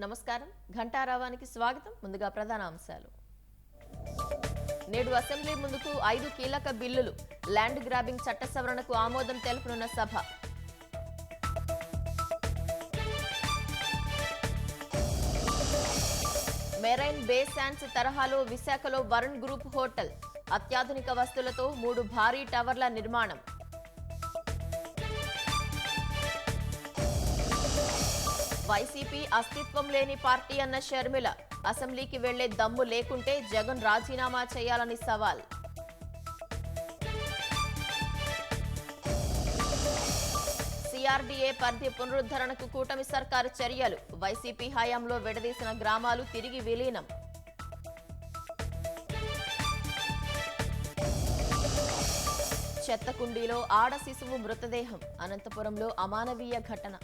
నమస్కారం ఘంటారావానికి స్వాగతం ముందుగా ప్రధాన అంశాలు నేడు అసెంబ్లీ ముందుకు 5 కీలక బిల్లులు ల్యాండ్ గ్రాబింగ్ చట్ట సవరణకు ఆమోదం తెలుపనున్న సభ మెరైన్ బే శాండ్స్ తరహాలో విశాఖలో వరుణ్ గ్రూప్ హోటల్ అత్యాధునిక వస్తువులతో 3 భారీ టవర్ల నిర్మాణం వైసీపీ అస్తిత్వం లేని పార్టీ అన్న షర్మిల అసెంబ్లీకి వెళ్లే దమ్ము లేకుంటే జగన్ రాజీనామా చేయాలని సవాల్ సిఆర్డీఏ పరిధి పునరుద్ధరణకు కూటమి సర్కారు చర్యలు వైసీపీ హయాంలో విడదీసిన గ్రామాలు తిరిగి విలీనం చెత్తకుండీలో ఆడ శిశువు మృతదేహం అనంతపురంలో అమానవీయ ఘటన